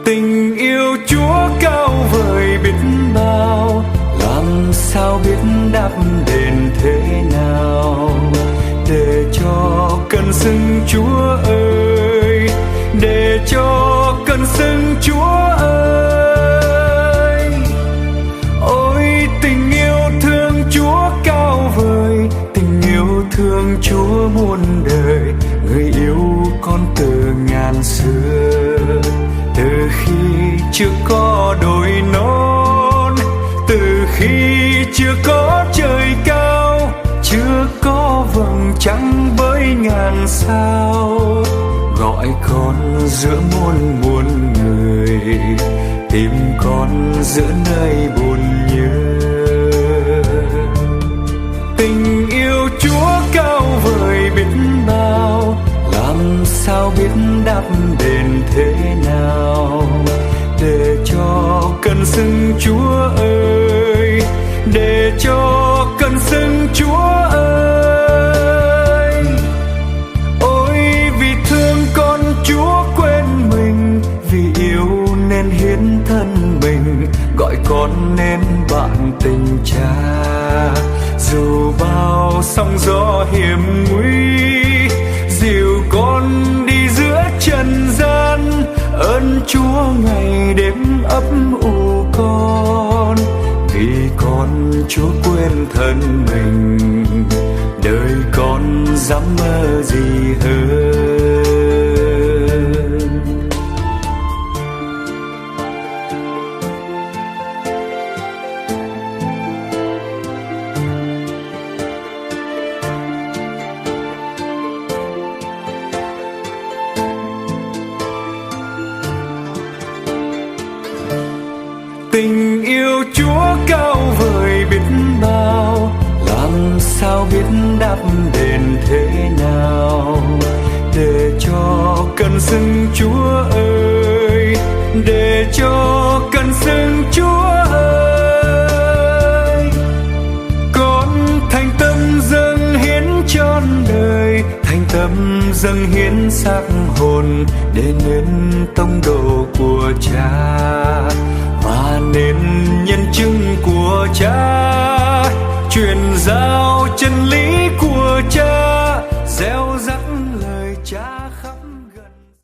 Tình yêu Chúa cao vời biết bao, làm sao biết đáp đền thế nào, để cho cơn sưng Chúa ơi, để cho cơn sưng Chúa ơi. Ôi tình yêu thương Chúa cao vời, tình yêu thương Chúa muôn đời, người yêu con từ ngàn xưa. Từ khi chưa có đồi non, từ khi chưa có trời cao, chưa có vầng trăng với ngàn sao, gọi con giữa muôn muôn người, tìm con giữa nơi buồn nhớ. Tình yêu Chúa cao vời biết bao, làm sao biết đáp đền thế nào, để cho cơn sưng Chúa ơi, để cho cơn sưng Chúa ơi. Ôi vì thương con Chúa quên mình, vì yêu nên hiến thân mình, gọi con nên bạn tình cha. Dù bao sóng gió hiểm nguy, dìu con đi giữa trần gian, ơn Chúa ngày đêm ấp ủ con. Vì con Chúa quên thân mình, đời con dám mơ gì hơn. Tình yêu Chúa cao vời biết bao, làm sao biết đáp đền thế nào, để cho cơn sưng Chúa ơi, để cho cơn sưng Chúa ơi. Con thành tâm dâng hiến trọn đời, thành tâm dâng hiến xác hồn, để nên tông đồ của Cha, và nên nhân chứng của Cha.